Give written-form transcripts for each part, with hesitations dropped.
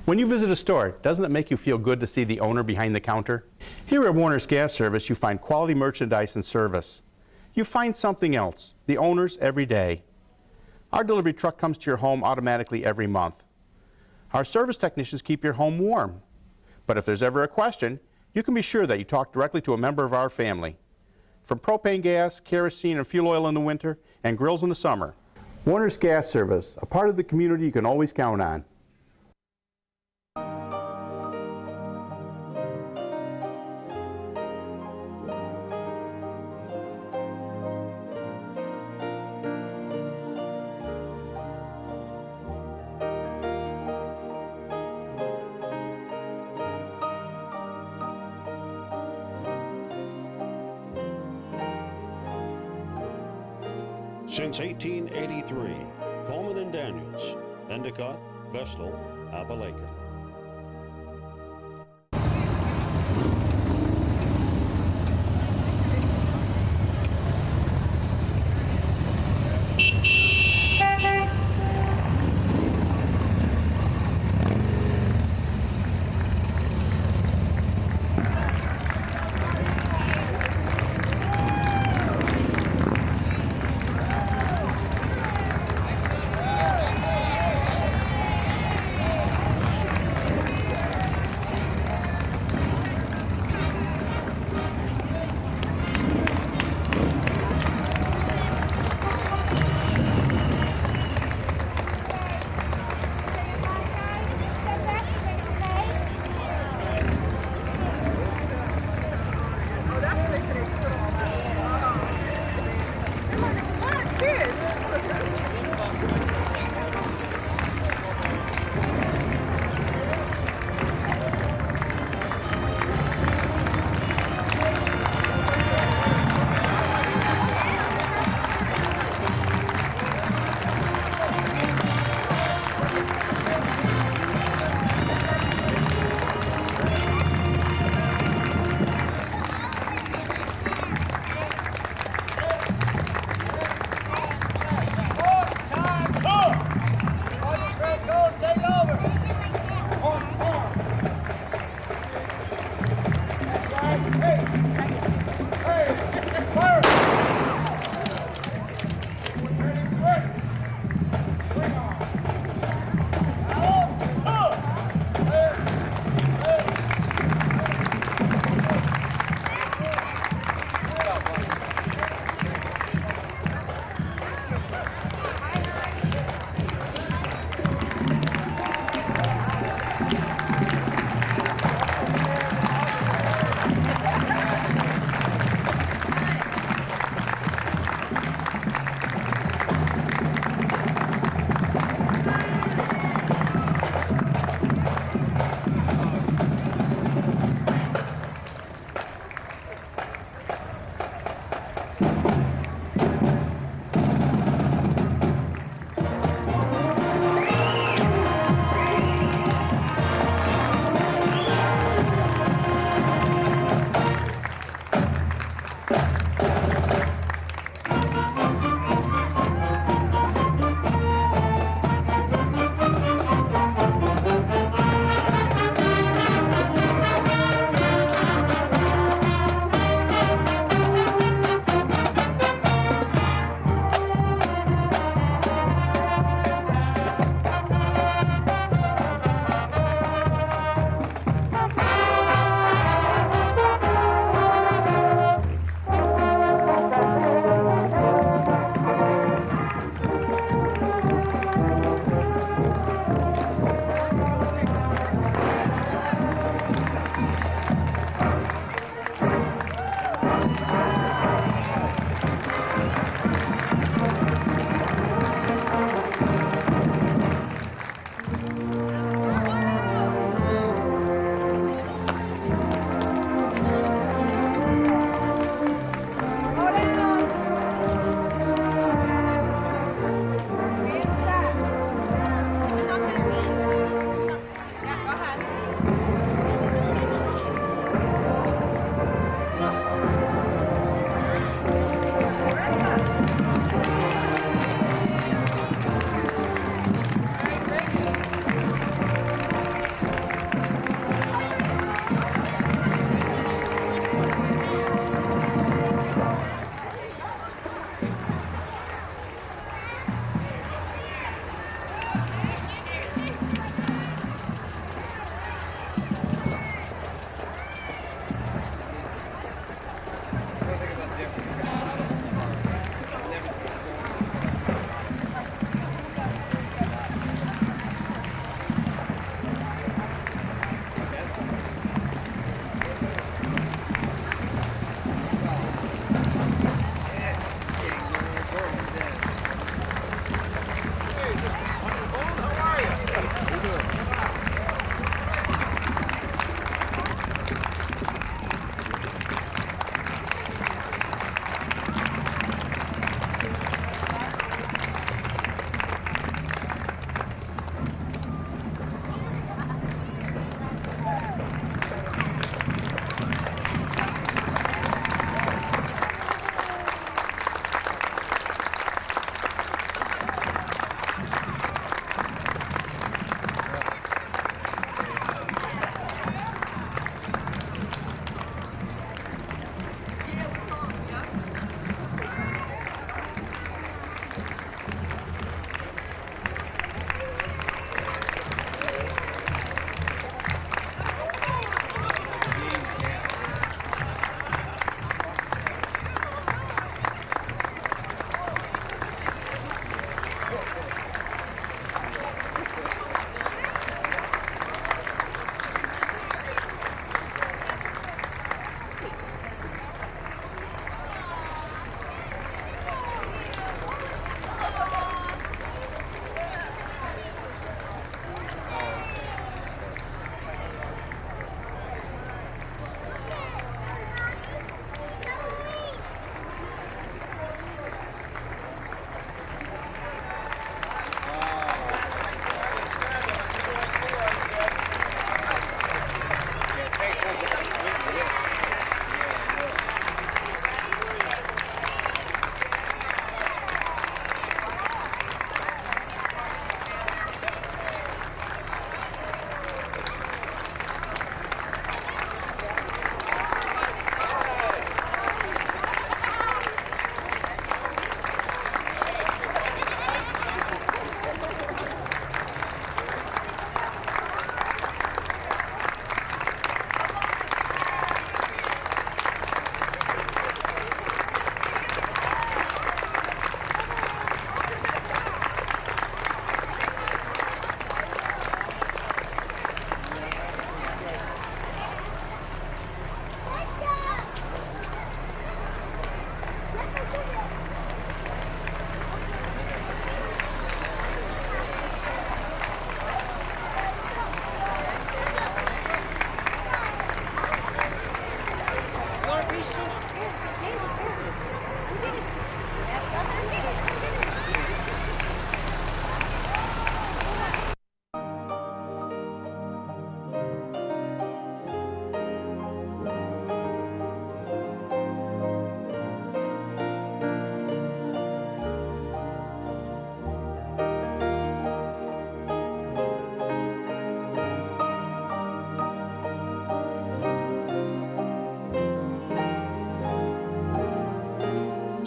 When you visit a store, doesn't it make you feel good to see the owner behind the counter? Here at Warner's Gas Service, you find quality merchandise and service. You find something else, the owners every day. Our delivery truck comes to your home automatically every month. Our service technicians keep your home warm. But if there's ever a question, you can be sure that you talk directly to a member of our family. From propane gas, kerosene, and fuel oil in the winter, and grills in the summer. Warner's Gas Service, a part of the community you can always count on. Since 1883, Coleman and Daniels, Endicott-Vestal, Appalachia.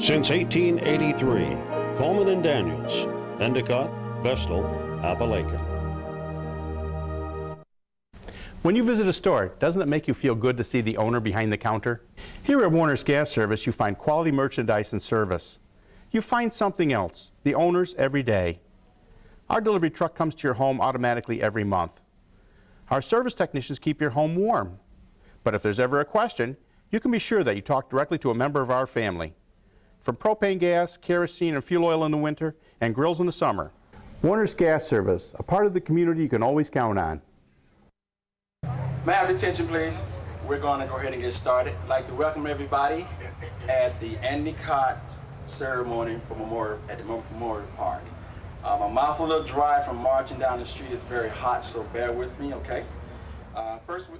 Since 1883, Coleman and Daniels, Endicott-Vestal, Appalachian. When you visit a store, doesn't it make you feel good to see the owner behind the counter? Here at Warner's Gas Service, you find quality merchandise and service. You find something else, the owners every day. Our delivery truck comes to your home automatically every month. Our service technicians keep your home warm. But if there's ever a question, you can be sure that you talk directly to a member of our family. From propane gas, kerosene, and fuel oil in the winter, and grills in the summer. Warner's Gas Service, a part of the community you can always count on. May I have attention, please? We're going to go ahead and get started. I'd like to welcome everybody at the Endicott ceremony for at the Memorial Park. My mouth a little dry from marching down the street. It's very hot, so bear with me, okay? First,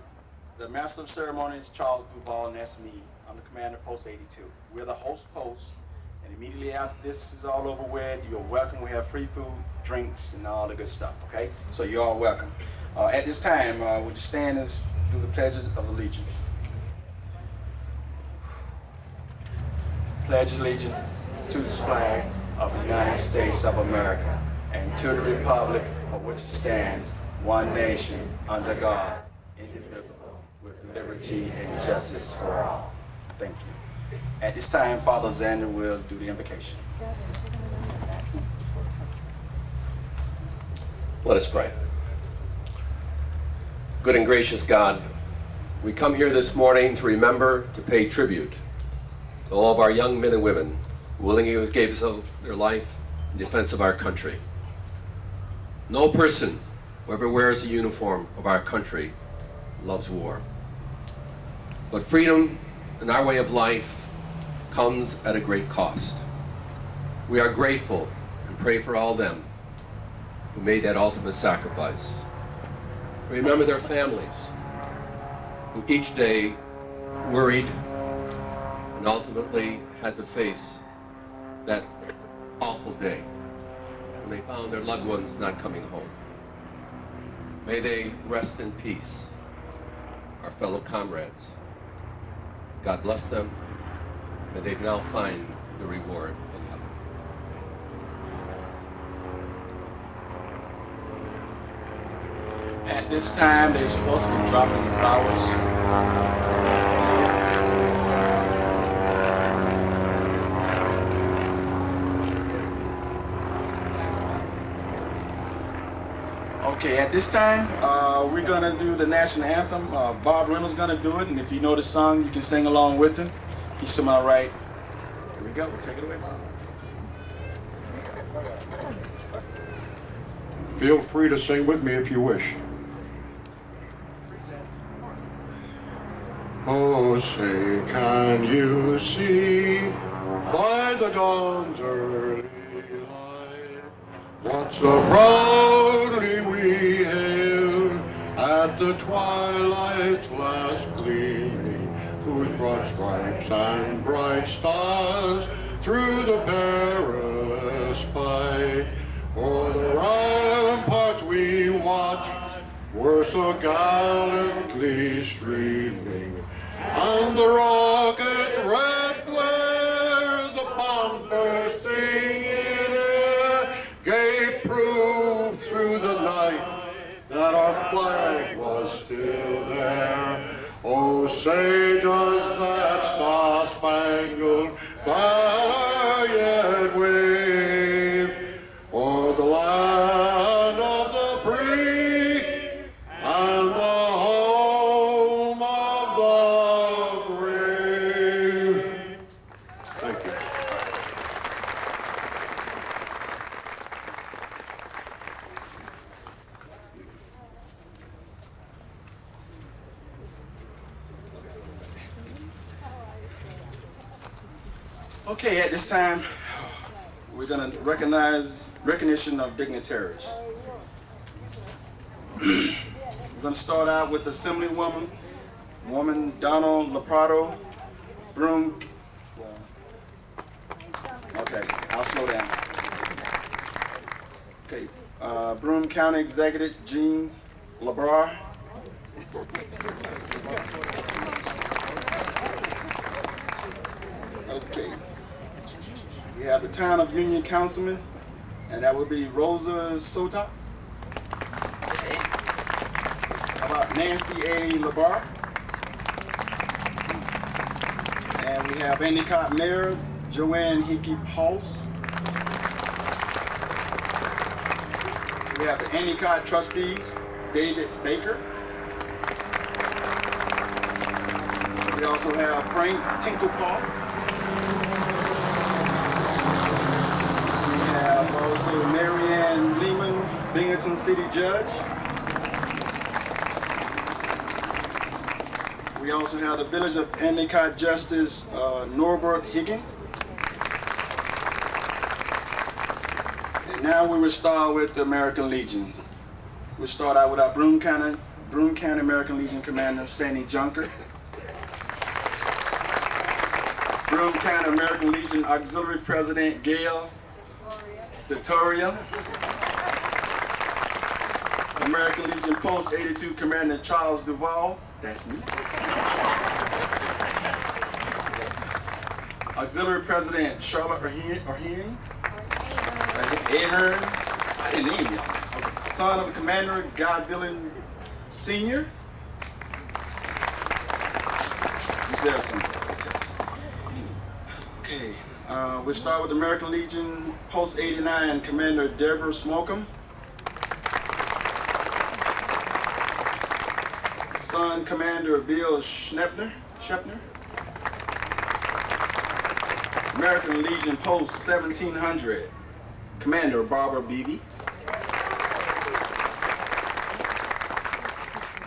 the master of ceremony is Charles Duval, and that's me. I'm the commander of Post 82. We're the host post, and immediately after this is all over with, you're welcome. We have free food, drinks, and all the good stuff, okay? So you're all welcome. At this time, would you stand and do the Pledge of Allegiance? Pledge allegiance to the flag of the United States of America and to the republic for which it stands, one nation, under God, indivisible, with liberty and justice for all. Thank you. At this time, Father Xander will do the invocation. Let us pray. Good and gracious God, we come here this morning to remember, to pay tribute to all of our young men and women who willingly gave their life in defense of our country. No person who ever wears the uniform of our country loves war. But freedom in our way of life comes at a great cost. We are grateful and pray for all them who made that ultimate sacrifice. Remember their families, who each day worried and ultimately had to face that awful day when they found their loved ones not coming home. May they rest in peace, our fellow comrades. God bless them. May they now find the reward in heaven. At this time, they're supposed to be dropping the flowers. See it? Okay, at this time, we're gonna do the national anthem. Bob Reynolds gonna do it, and if you know the song, you can sing along with him. He's to my right. Here we go. Take it away, Bob. Feel free to sing with me if you wish. Oh, say, can you see by the dawn's early light what so proudly we hailed at the twilight's last gleaming, whose broad stripes and bright stars through the perilous fight o'er the ramparts we watched were so gallantly streaming, and the rocket's red glare, the bombs bursting in air, gave proof through the night that our flag was still there. Oh, say does that star-spangled banner yet wave o'er the land of the free and the home of the brave. Thank you. Okay, at this time, we're going to recognition of dignitaries. We're going to start out with Assemblywoman Donald Laprado, Broome. Okay, I'll slow down. Okay, Broome County Executive Jean LeBrar. Okay. have the Town of Union Councilman, and that would be Rosa Sota. How about Nancy A. LeBar? And we have Endicott Mayor Joanne Hickey Pulse. We have the Endicott Trustees, David Baker. We also have Frank Tinklepaw. We have also Marianne Lehman, Binghamton City Judge. We also have the Village of Endicott Justice, Norbert Higgins. And now we will start with the American Legion. We'll start out with our Broome County American Legion Commander, Sandy Junker. Broome County American Legion Auxiliary President, Gail Detoria. American Legion Post 82 Commander, Charles Duvall. That's me. Auxiliary President, Charlotte Ahern. I didn't name y'all. Okay. Son of the Commander, Guy Dillon Sr. He said something. Okay, we'll start with American Legion Post 89 Commander Deborah Slocum. Son Commander Bill Schneppner. American Legion Post 1700 Commander Barbara Beebe.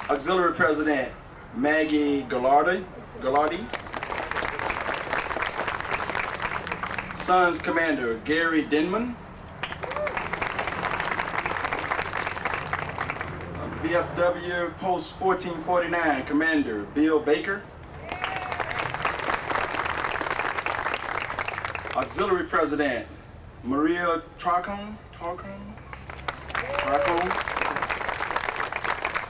Auxiliary President Maggie Gallardi. Sons Commander Gary Denman. VFW Post 1449 Commander Bill Baker. Auxiliary President Maria Tracon.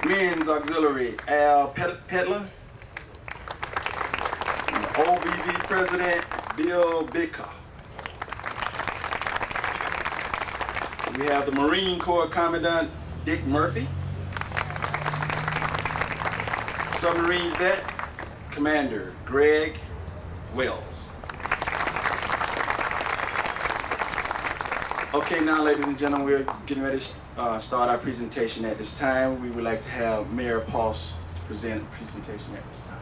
Men's Auxiliary Al Pedler. And OVV President Bill Bicker. We have the Marine Corps Commandant Dick Murphy. Submarine Vet Commander Greg Wells. Okay, now ladies and gentlemen, we're getting ready to start our presentation at this time. We would like to have Mayor Pulse to present a presentation at this time.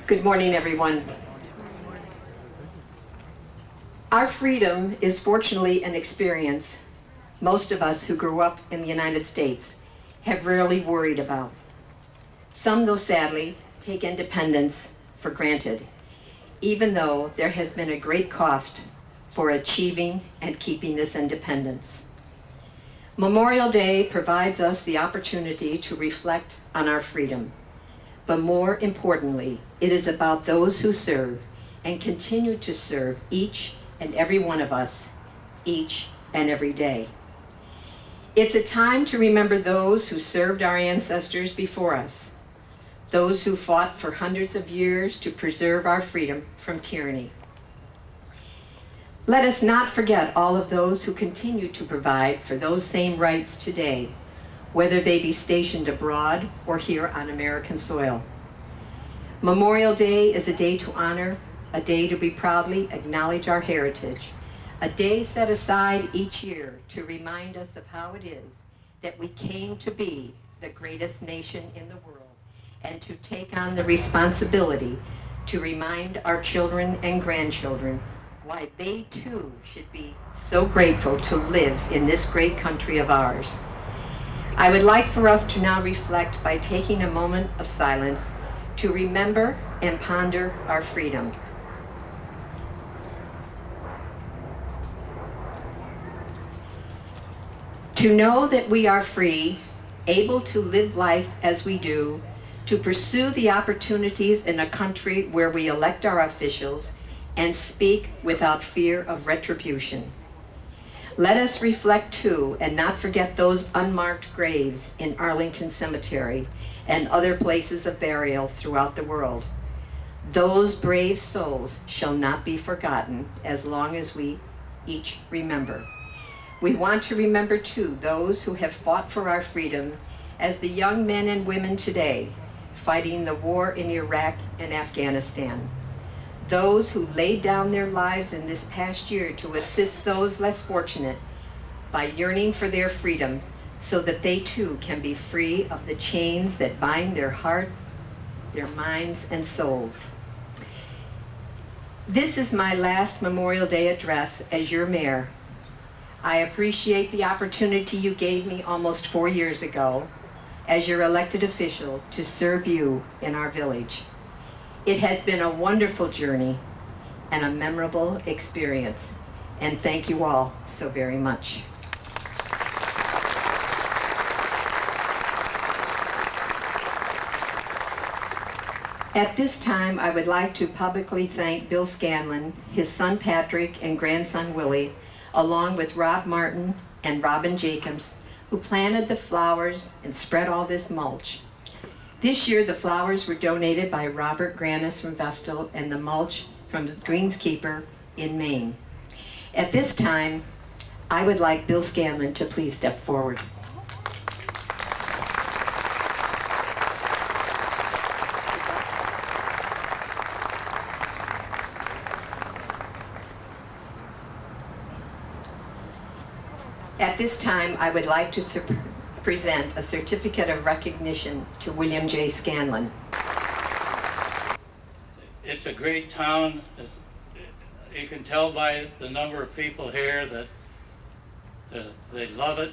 Good morning, everyone. Our freedom is fortunately an experience most of us who grew up in the United States have rarely worried about. Some, though sadly, take independence for granted, even though there has been a great cost for achieving and keeping this independence. Memorial Day provides us the opportunity to reflect on our freedom. But more importantly, it is about those who serve and continue to serve each and every one of us, each and every day. It's a time to remember those who served our ancestors before us, those who fought for hundreds of years to preserve our freedom from tyranny. Let us not forget all of those who continue to provide for those same rights today, whether they be stationed abroad or here on American soil. Memorial Day is a day to honor, a day to be proudly acknowledge our heritage, a day set aside each year to remind us of how it is that we came to be the greatest nation in the world, and to take on the responsibility to remind our children and grandchildren why they too should be so grateful to live in this great country of ours. I would like for us to now reflect by taking a moment of silence to remember and ponder our freedom. To know that we are free, able to live life as we do, to pursue the opportunities in a country where we elect our officials and speak without fear of retribution. Let us reflect too and not forget those unmarked graves in Arlington Cemetery and other places of burial throughout the world. Those brave souls shall not be forgotten as long as we each remember. We want to remember too those who have fought for our freedom as the young men and women today fighting the war in Iraq and Afghanistan. Those who laid down their lives in this past year to assist those less fortunate by yearning for their freedom so that they too can be free of the chains that bind their hearts, their minds, and souls. This is my last Memorial Day address as your mayor. I appreciate the opportunity you gave me almost 4 years ago as your elected official to serve you in our village. It has been a wonderful journey and a memorable experience, and thank you all so very much. At this time, I would like to publicly thank Bill Scanlon, his son Patrick, and grandson Willie, along with Rob Martin and Robin Jacobs, who planted the flowers and spread all this mulch. This year, the flowers were donated by Robert Granis from Vestal and the mulch from Greenskeeper in Maine. At this time, I would like Bill Scanlon to please step forward. At this time, I would like to present a certificate of recognition to William J. Scanlon. It's a great town. You can tell by the number of people here that they love it,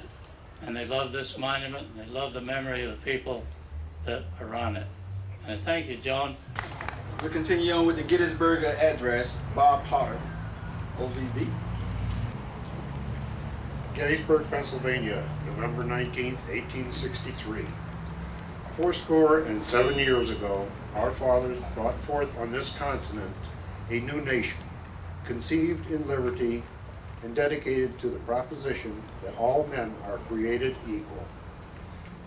and they love this monument, and they love the memory of the people that are on it. And thank you, Joan. We'll continue on with the Gettysburg Address. Bob Huckabone, OVB. Gettysburg, Pennsylvania, November 19th, 1863. 77 years ago, our fathers brought forth on this continent a new nation, conceived in liberty and dedicated to the proposition that all men are created equal.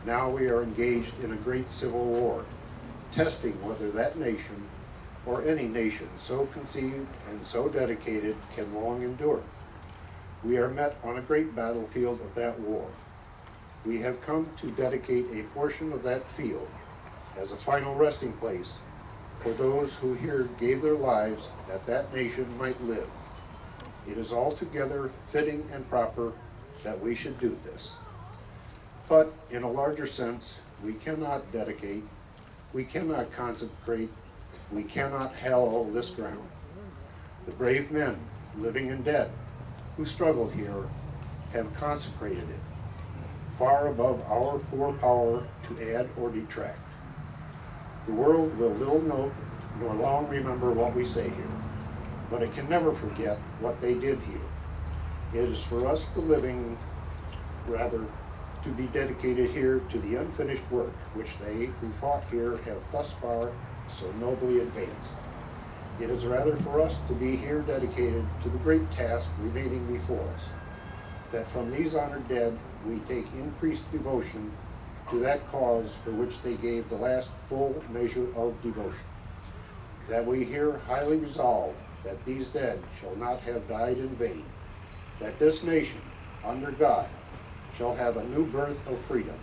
Now we are engaged in a great civil war, testing whether that nation or any nation so conceived and so dedicated can long endure. We are met on a great battlefield of that war. We have come to dedicate a portion of that field as a final resting place for those who here gave their lives that that nation might live. It is altogether fitting and proper that we should do this. But in a larger sense, we cannot dedicate, we cannot consecrate, we cannot hallow this ground. The brave men, living and dead, who struggled here have consecrated it, far above our poor power to add or detract. The world will little note nor long remember what we say here, but it can never forget what they did here. It is for us, the living, rather, to be dedicated here to the unfinished work which they who fought here have thus far so nobly advanced. It is rather for us to be here dedicated to the great task remaining before us, that from these honored dead we take increased devotion to that cause for which they gave the last full measure of devotion, that we here highly resolve that these dead shall not have died in vain, that this nation, under God, shall have a new birth of freedom,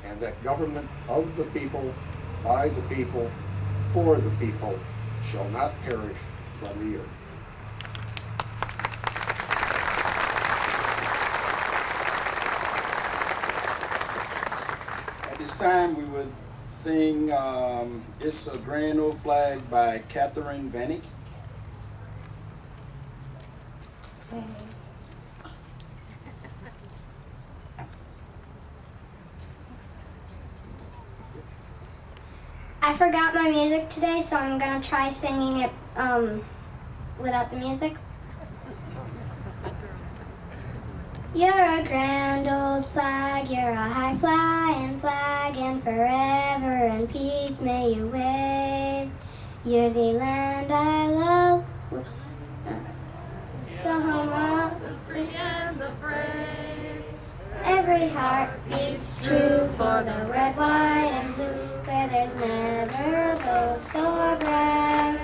and that government of the people, by the people, for the people, shall not perish from the earth. At this time, we would sing It's a Grand Old Flag by Catherine Vanek. I forgot my music today, so I'm gonna try singing it without the music. You're a grand old flag, you're a high flying flag, and forever in peace may you wave. You're the land I love, the home of army and the brave. Every heart beats true for the red, white, and blue, where there's never a ghost or brag.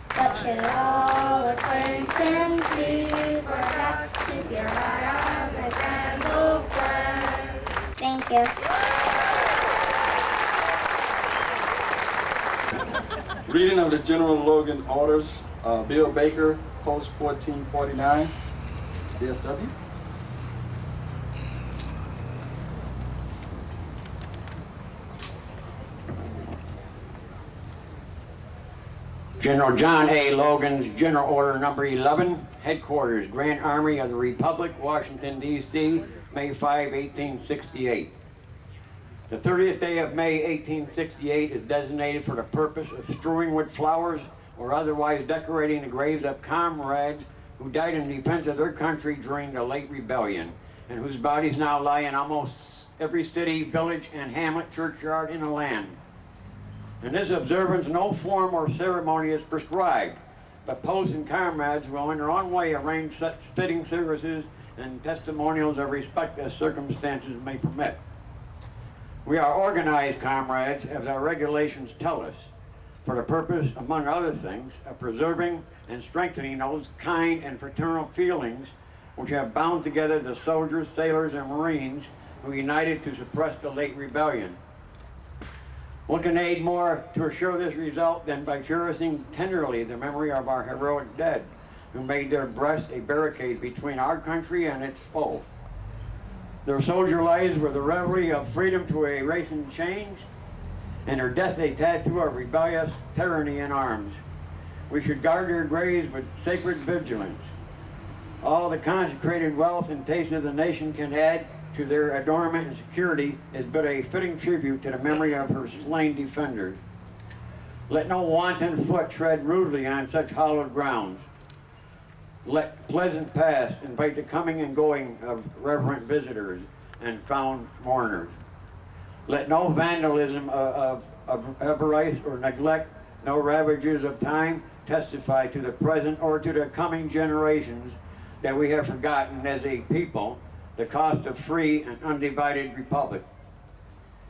But should all acquaintance be forgot, keep your eye on the grand old flag. Thank you. Reading of the General Logan Orders, Bill Baker, Post 1449, DFW. General John A. Logan's General Order Number 11, Headquarters, Grand Army of the Republic, Washington, D.C., May 5, 1868. The 30th day of May, 1868 is designated for the purpose of strewing with flowers or otherwise decorating the graves of comrades who died in defense of their country during the late rebellion, and whose bodies now lie in almost every city, village, and hamlet churchyard in the land. In this observance, no form or ceremony is prescribed, but posts and comrades will in their own way arrange such fitting services and testimonials of respect as circumstances may permit. We are organized, comrades, as our regulations tell us, for the purpose, among other things, of preserving and strengthening those kind and fraternal feelings which have bound together the soldiers, sailors, and Marines who united to suppress the late rebellion. What can aid more to assure this result than by cherishing tenderly the memory of our heroic dead, who made their breasts a barricade between our country and its foe. Their soldier lives were the reverie of freedom to a race in change, and their death a tattoo of rebellious tyranny in arms. We should guard their graves with sacred vigilance. All the consecrated wealth and taste of the nation can add to their adornment and security is but a fitting tribute to the memory of her slain defenders. Let no wanton foot tread rudely on such hallowed grounds. Let pleasant paths invite the coming and going of reverent visitors and found mourners. Let no vandalism of avarice or neglect, no ravages of time testify to the present or to the coming generations that we have forgotten as a people the cost of free and undivided republic.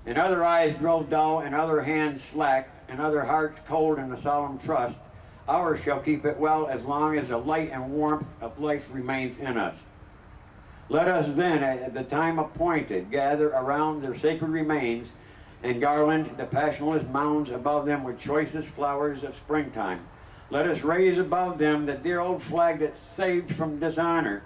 And other eyes grow dull, and other hands slack, and other hearts cold in a solemn trust, ours shall keep it well as long as the light and warmth of life remains in us. Let us then, at the time appointed, gather around their sacred remains and garland the passionless mounds above them with choicest flowers of springtime. Let us raise above them the dear old flag that saved from dishonor.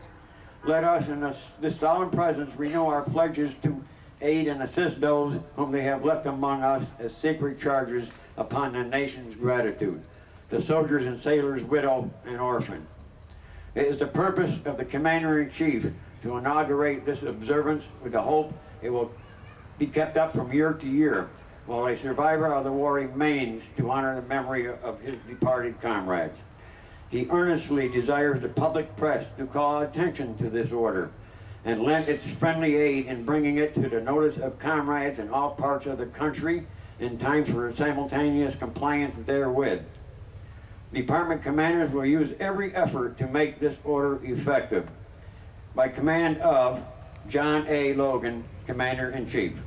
Let us, in this solemn presence, renew our pledges to aid and assist those whom they have left among us as sacred charges upon the nation's gratitude, the soldiers and sailors, widow and orphan. It is the purpose of the Commander-in-Chief to inaugurate this observance with the hope it will be kept up from year to year while a survivor of the war remains to honor the memory of his departed comrades. He earnestly desires the public press to call attention to this order and lend its friendly aid in bringing it to the notice of comrades in all parts of the country in time for simultaneous compliance therewith. Department commanders will use every effort to make this order effective. By command of John A. Logan, Commander-in-Chief.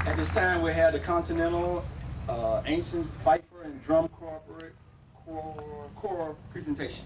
At this time, we have the Continental, Ancient Fifer, and Drum Corps presentation.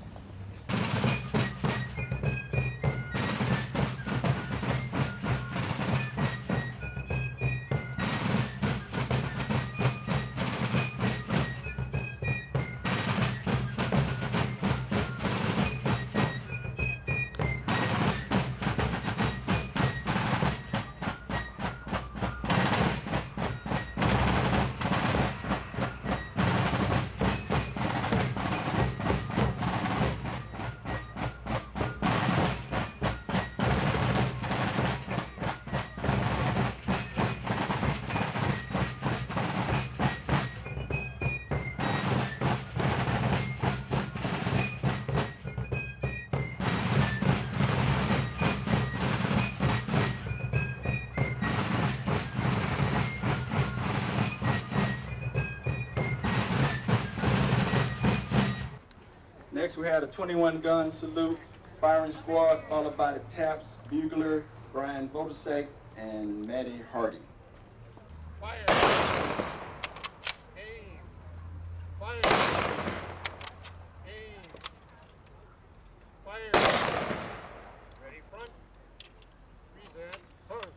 Next, we had a 21-gun salute, firing squad, followed by the taps, bugler, Brian Bodusek, and Maddie Hardy. Fire! Aim! Fire! Aim! Fire! Ready, front. Present, turn.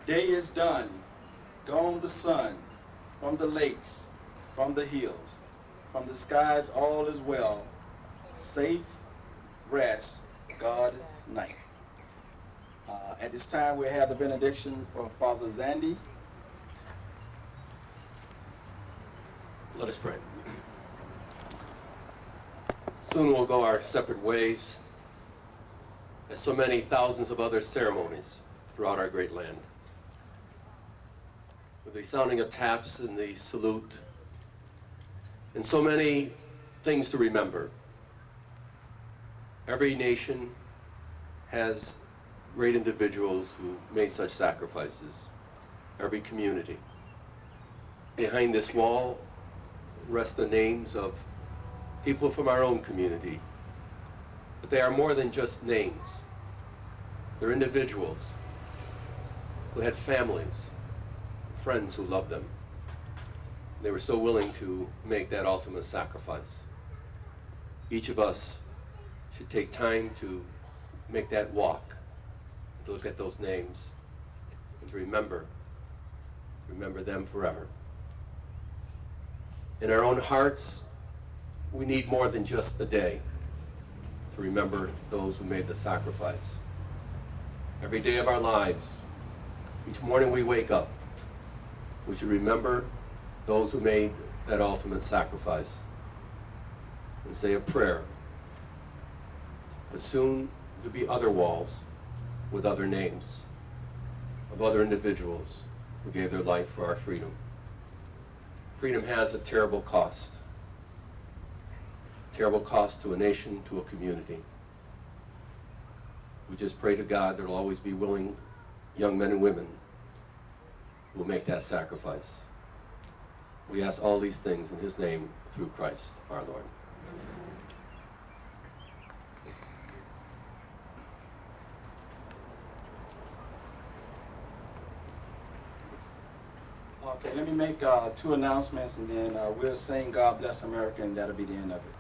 Day is done, gone the sun, from the lakes, from the hills, from the skies all is well, safe rest, God's night. At this time we have the benediction for Father Zandy. Let us pray. Soon we'll go our separate ways, as so many thousands of other ceremonies throughout our great land. With the sounding of taps and the salute, and so many things to remember. Every nation has great individuals who made such sacrifices. Every community. Behind this wall rest the names of people from our own community. But they are more than just names. They're individuals who had families, friends who loved them. They were so willing to make that ultimate sacrifice. Each of us should take time to make that walk, to look at those names, and to remember them forever. In our own hearts, we need more than just a day to remember those who made the sacrifice. Every day of our lives, each morning we wake up, we should remember those who made that ultimate sacrifice and say a prayer. But soon there'll be other walls with other names of other individuals who gave their life for our freedom. Freedom has a terrible cost to a nation, to a community. We just pray to God there will always be willing young men and women who will make that sacrifice. We ask all these things in His name through Christ our Lord. Okay, let me make two announcements, and then we'll sing God Bless America, and that'll be the end of it.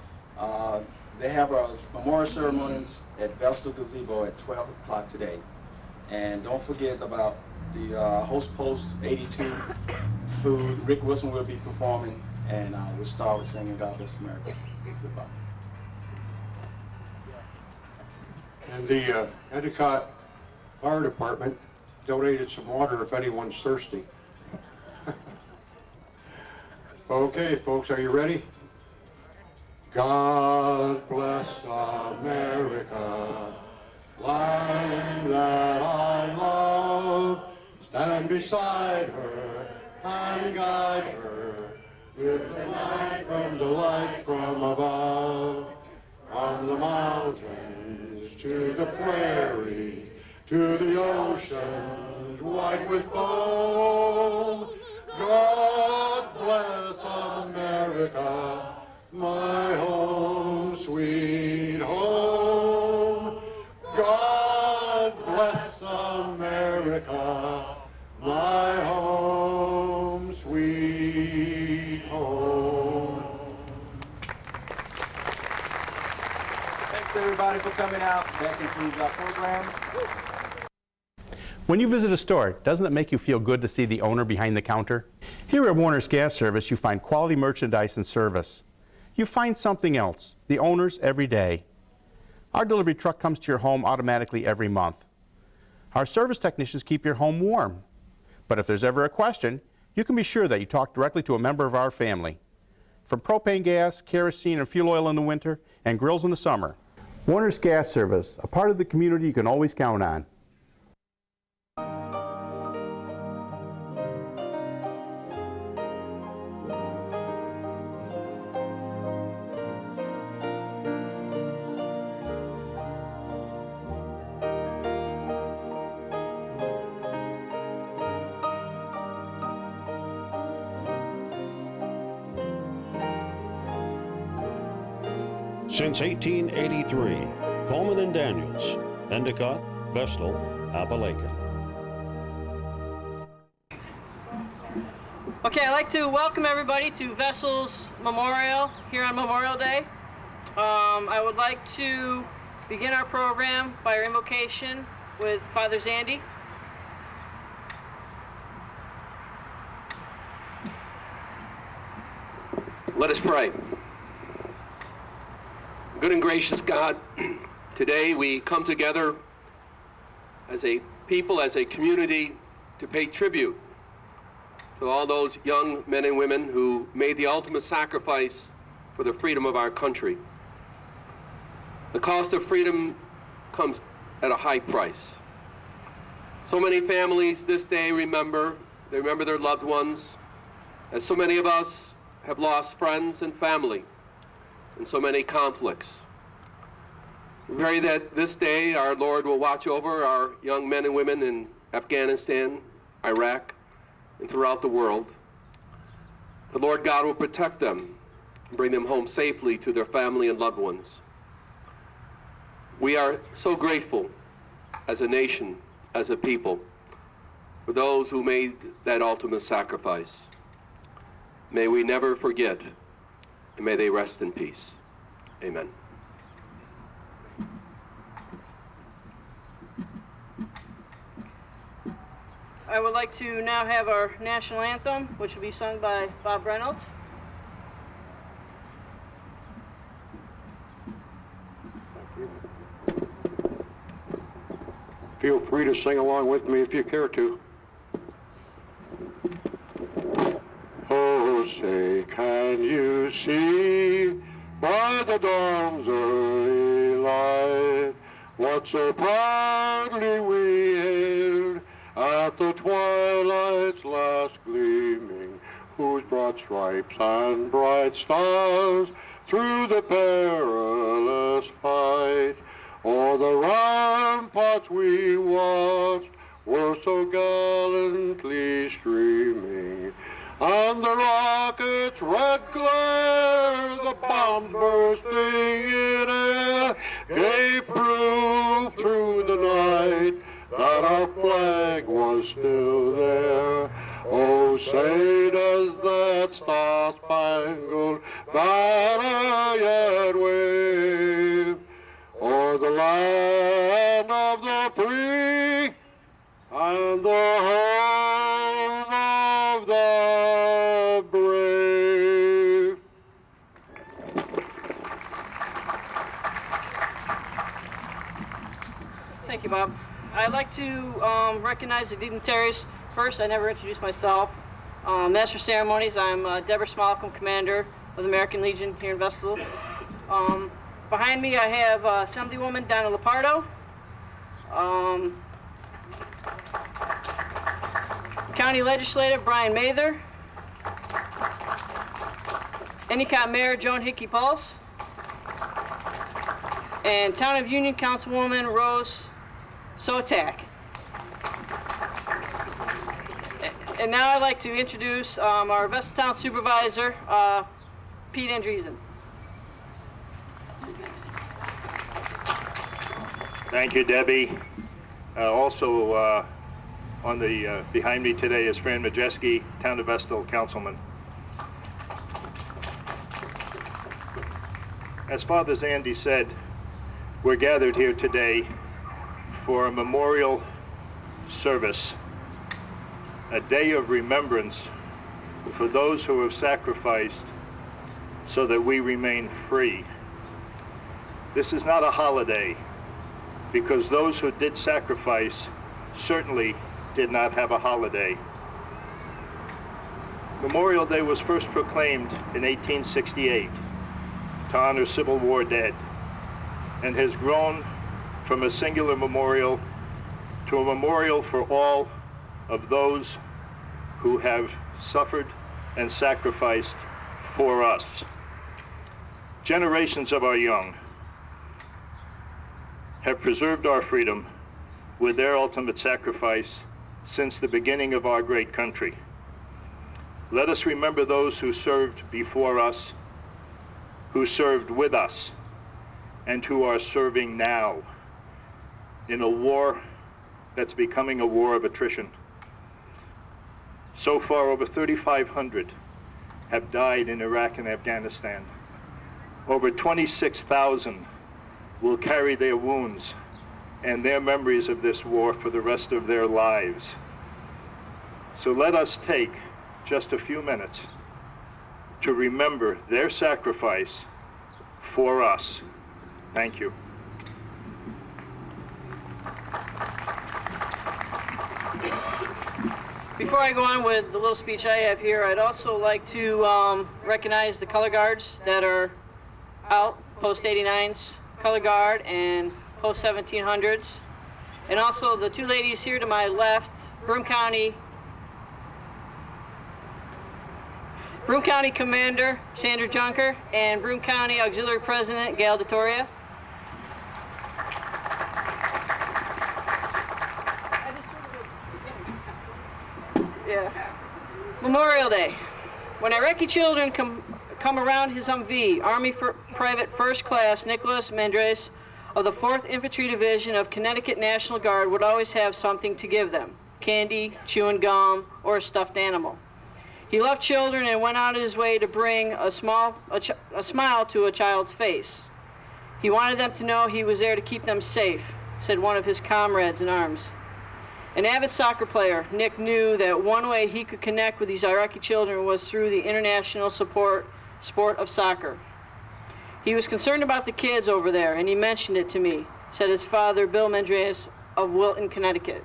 They have memorial ceremonies at Vestal Gazebo at 12 o'clock today. And don't forget about the Host Post 82 food. Rick Wilson will be performing, and we'll start with singing God Bless America. Goodbye. And the Endicott Fire Department donated some water if anyone's thirsty. Okay, folks, are you ready? God bless America, land that I love. Stand beside her and guide her with the light from above. From the mountains to the prairies, to the oceans white with foam. God bless America, my home, sweet home. God bless America, my home, sweet home. Thanks everybody for coming out. That concludes our program. When you visit a store, doesn't it make you feel good to see the owner behind the counter? Here at Warner's Gas Service, you find quality merchandise and service. You find something else, the owners every day. Our delivery truck comes to your home automatically every month. Our service technicians keep your home warm. But if there's ever a question, you can be sure that you talk directly to a member of our family. From propane gas, kerosene, and fuel oil in the winter, and grills in the summer. Warner's Gas Service, a part of the community you can always count on. Since 1883, Coleman and Daniels, Endicott, Vestal, Appalachian. Okay, I'd like to welcome everybody to Vestal's Memorial here on Memorial Day. I would like to begin our program by our invocation with Father Zandy. Let us pray. Good and gracious God, today we come together as a people, as a community, to pay tribute to all those young men and women who made the ultimate sacrifice for the freedom of our country. The cost of freedom comes at a high price. So many families this day remember their loved ones, as so many of us have lost friends and family in so many conflicts. We pray that this day our Lord will watch over our young men and women in Afghanistan, Iraq, and throughout the world. The Lord God will protect them and bring them home safely to their family and loved ones. We are so grateful as a nation, as a people, for those who made that ultimate sacrifice. May we never forget, and may they rest in peace. Amen. I would like to now have our national anthem, which will be sung by Bob Reynolds. Feel free to sing along with me if you care to. Oh, say, can you see by the dawn's early light what so proudly we hailed at the twilight's last gleaming, whose broad stripes and bright stars through the perilous fight o'er the ramparts we watched were so gallantly streaming, and the rocket's red glare, the bombs bursting in air, gave proof through the night that our flag was still there. Oh, say does that star-spangled banner yet wave o'er the land of the free and the home of the brave. Thank you, Bob. I'd like to recognize the dignitaries. First, I never introduced myself. Master of Ceremonies, I'm Deborah Smallcombe, Commander of the American Legion here in Vestal. Behind me, I have Assemblywoman Donna Lepardo. County Legislative Brian Mather. Endicott Mayor Joan Hickey Pulse. And Town of Union Councilwoman Rose Sotak. And now I'd like to introduce our Vestal Town Supervisor, Pete Andreessen. Thank you, Debbie. Also on the behind me today is Fran Majeski, Town of Vestal Councilman. As Father Zandy said, we're gathered here today for a memorial service, a day of remembrance for those who have sacrificed so that we remain free. This is not a holiday, because those who did sacrifice certainly did not have a holiday. Memorial Day was first proclaimed in 1868 to honor Civil War dead, and has grown from a singular memorial to a memorial for all of those who have suffered and sacrificed for us. Generations of our young have preserved our freedom with their ultimate sacrifice since the beginning of our great country. Let us remember those who served before us, who served with us, and who are serving now in a war that's becoming a war of attrition. So far, over 3,500 have died in Iraq and Afghanistan. Over 26,000 will carry their wounds and their memories of this war for the rest of their lives. So let us take just a few minutes to remember their sacrifice for us. Thank you. Before I go on with the little speech I have here, I'd also like to recognize the color guards that are out, post 89s, color guard, and post 1700s. And also the two ladies here to my left, Broome County Commander Sandra Junker and Broome County Auxiliary President Gail DeToria. Yeah. Memorial Day. When Iraqi children come around his Humvee, Army Private First Class Nicholas Mandres of the 4th Infantry Division of Connecticut National Guard would always have something to give them: candy, chewing gum, or a stuffed animal. He loved children and went out of his way to bring a smile to a child's face. He wanted them to know he was there to keep them safe, said one of his comrades in arms. An avid soccer player, Nick knew that one way he could connect with these Iraqi children was through the international sport of soccer. He was concerned about the kids over there, and he mentioned it to me, said his father, Bill Mandres of Wilton, Connecticut.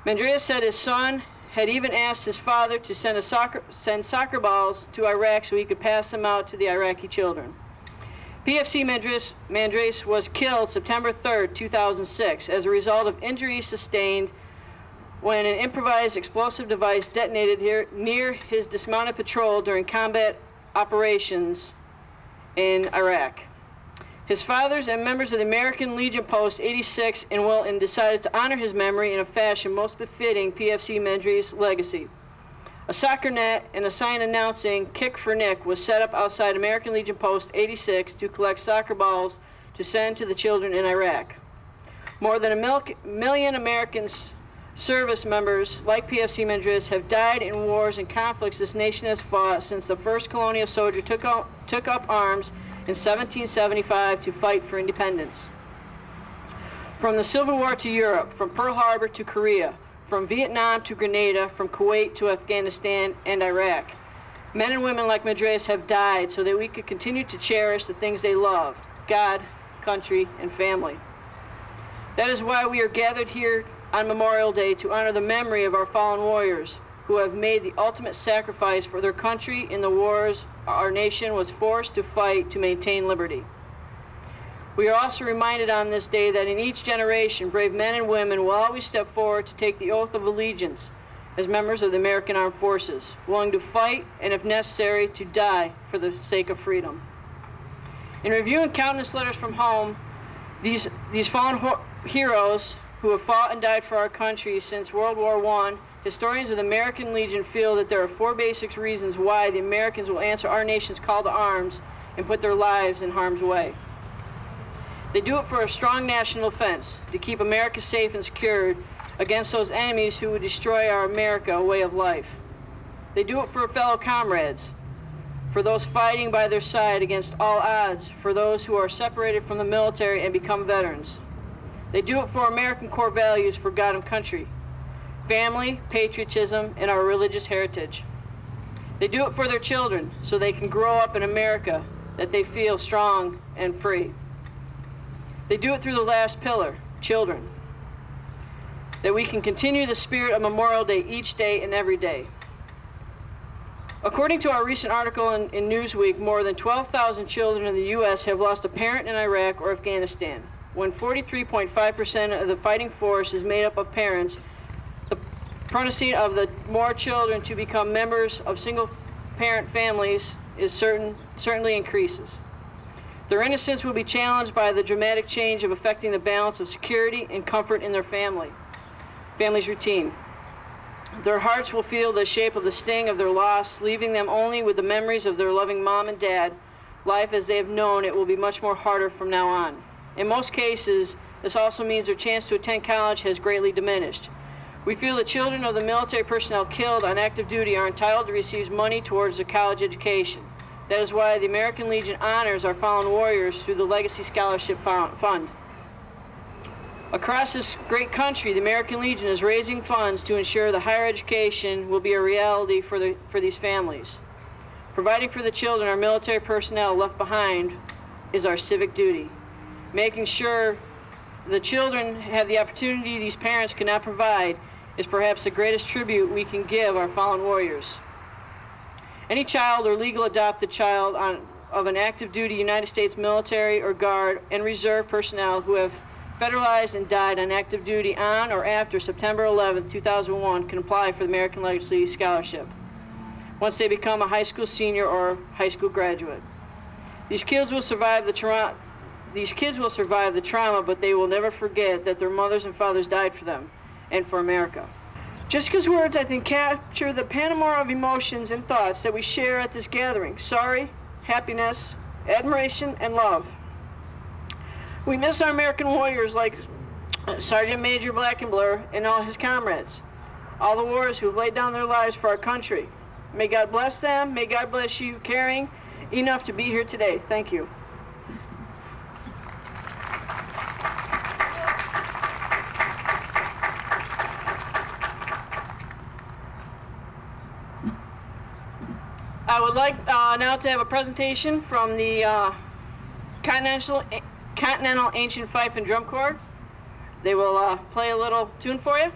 Mandres said his son had even asked his father to send soccer balls to Iraq so he could pass them out to the Iraqi children. PFC Mandres was killed September 3rd, 2006, as a result of injuries sustained when an improvised explosive device detonated near his dismounted patrol during combat operations in Iraq. His fathers and members of the American Legion Post 86 in Wilton decided to honor his memory in a fashion most befitting PFC Mandres' legacy. A soccer net and a sign announcing "Kick for Nick" was set up outside American Legion Post 86 to collect soccer balls to send to the children in Iraq. More than a million Americans service members like PFC Mandres have died in wars and conflicts this nation has fought since the first colonial soldier took up arms in 1775 to fight for independence. From the Civil War to Europe, from Pearl Harbor to Korea, from Vietnam to Grenada, from Kuwait to Afghanistan and Iraq, men and women like Mandres have died so that we could continue to cherish the things they loved: God, country, and family. That is why we are gathered here on Memorial Day to honor the memory of our fallen warriors who have made the ultimate sacrifice for their country in the wars our nation was forced to fight to maintain liberty. We are also reminded on this day that in each generation, brave men and women will always step forward to take the oath of allegiance as members of the American Armed Forces, willing to fight and, if necessary, to die for the sake of freedom. In reviewing countless letters from home, these fallen heroes who have fought and died for our country since World War I, historians of the American Legion feel that there are 4 basic reasons why the Americans will answer our nation's call to arms and put their lives in harm's way. They do it for a strong national defense, to keep America safe and secured against those enemies who would destroy our America way of life. They do it for fellow comrades, for those fighting by their side against all odds, for those who are separated from the military and become veterans. They do it for American core values, for God and country. family, patriotism, and our religious heritage. They do it for their children so they can grow up in America that they feel strong and free. They do it through the last pillar, children, that we can continue the spirit of Memorial Day each day and every day. According to our recent article in Newsweek, more than 12,000 children in the U.S. have lost a parent in Iraq or Afghanistan. When 43.5% of the fighting force is made up of parents, the propensity of the more children to become members of single-parent families is certainly increases. Their innocence will be challenged by the dramatic change of affecting the balance of security and comfort in their family's routine. Their hearts will feel the shape of the sting of their loss, leaving them only with the memories of their loving mom and dad. Life as they have known it will be much more harder from now on. In most cases, this also means their chance to attend college has greatly diminished. We feel the children of the military personnel killed on active duty are entitled to receive money towards their college education. That is why the American Legion honors our fallen warriors through the Legacy Scholarship Fund. Across this great country, the American Legion is raising funds to ensure the higher education will be a reality for these families. Providing for the children our military personnel left behind is our civic duty. Making sure the children have the opportunity these parents cannot provide is perhaps the greatest tribute we can give our fallen warriors. Any child or legal adopted child of an active duty United States military or Guard and Reserve personnel who have federalized and died on active duty on or after September 11, 2001 can apply for the American Legacy Scholarship once they become a high school senior or high school graduate. These kids will survive the trauma, but they will never forget that their mothers and fathers died for them and for America. Jessica's words, I think, capture the panorama of emotions and thoughts that we share at this gathering: sorry, happiness, admiration, and love. We miss our American warriors like Sergeant Major Blackenblur and all his comrades, all the warriors who have laid down their lives for our country. May God bless them. May God bless you caring enough to be here today. Thank you. I would like now to have a presentation from the Continental Ancient Fife and Drum Corps. They will play a little tune for you.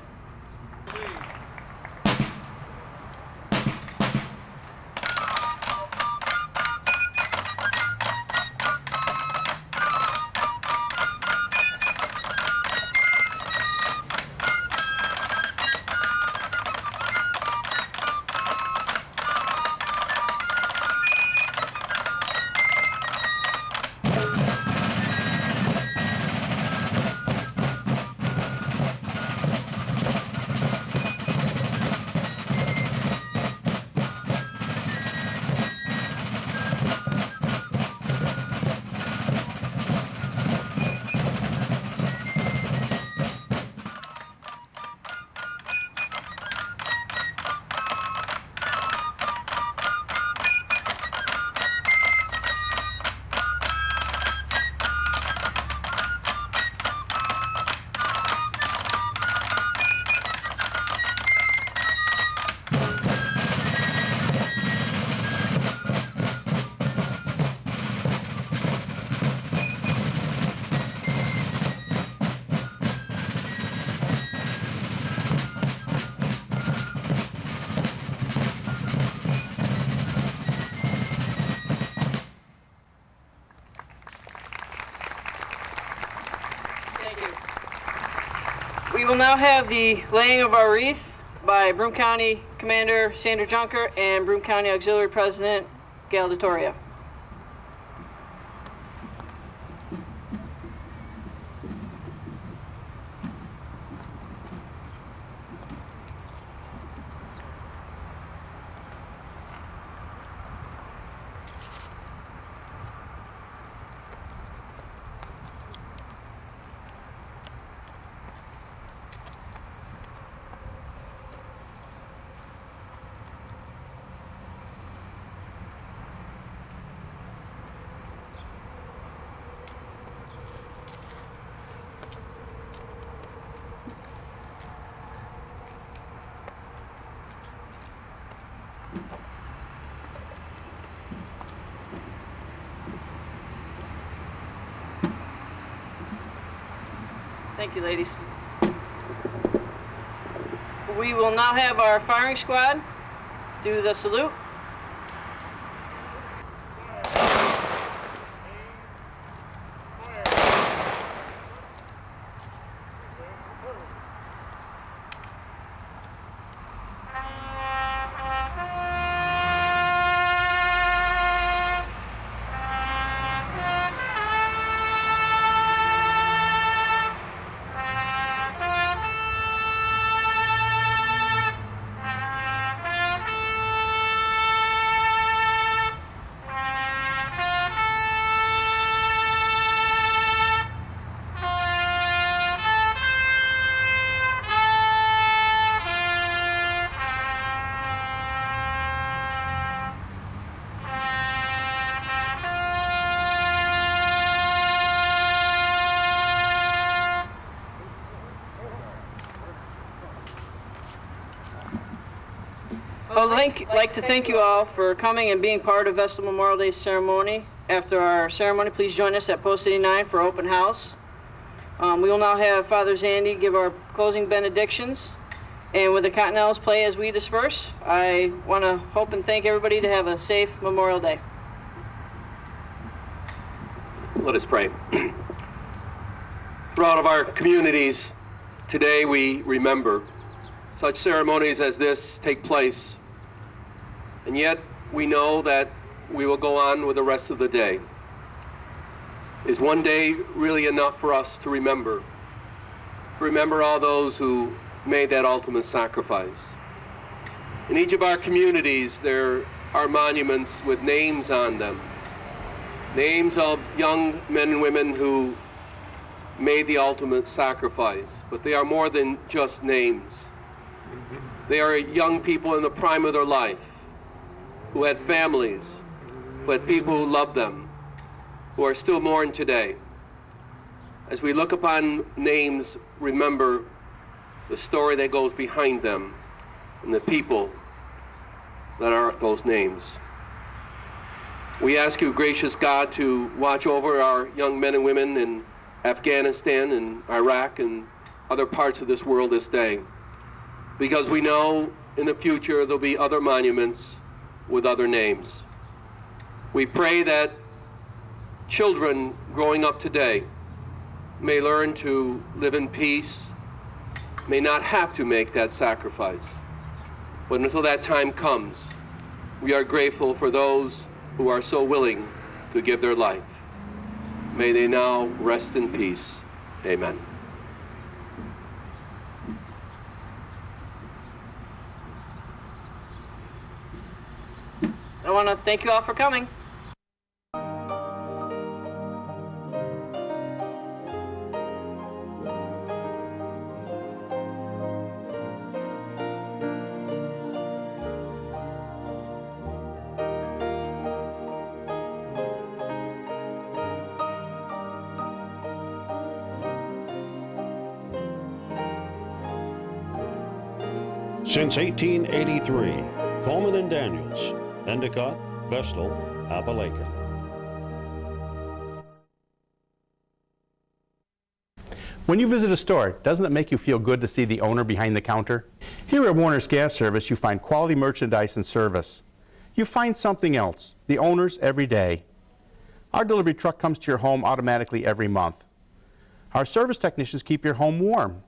We will now have the laying of our wreath by Broome County Commander Sandra Junker and Broome County Auxiliary President Gail DeToria. Thank you, ladies. We will now have our firing squad do the salute. I'd like to thank you all for coming and being part of Vestal Memorial Day ceremony. After our ceremony, please join us at Post 89 for open house. We will now have Father Zandy give our closing benedictions, and with the Continentals play as we disperse, I want to hope and thank everybody to have a safe Memorial Day. Let us pray. Throughout our communities, today we remember such ceremonies as this take place, and yet we know that we will go on with the rest of the day. Is one day really enough for us to remember? To remember all those who made that ultimate sacrifice. In each of our communities, there are monuments with names on them. Names of young men and women who made the ultimate sacrifice. But they are more than just names. They are young people in the prime of their life, who had families, who had people who loved them, who are still mourned today. As we look upon names, remember the story that goes behind them and the people that are those names. We ask you, gracious God, to watch over our young men and women in Afghanistan and Iraq and other parts of this world this day, because we know in the future there'll be other monuments with other names. We pray that children growing up today may learn to live in peace, may not have to make that sacrifice. But until that time comes, we are grateful for those who are so willing to give their life. May they now rest in peace. Amen. I want to thank you all for coming. Since 1883, Coleman and Daniels, Endicott-Vestal, Appalachia. When you visit a store, doesn't it make you feel good to see the owner behind the counter? Here at Warner's Gas Service, you find quality merchandise and service. You find something else, the owners every day. Our delivery truck comes to your home automatically every month. Our service technicians keep your home warm.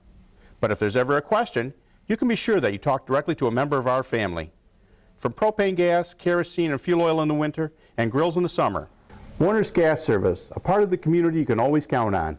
But if there's ever a question, you can be sure that you talk directly to a member of our family. From propane gas, kerosene, and fuel oil in the winter, and grills in the summer. Warner's Gas Service, a part of the community you can always count on.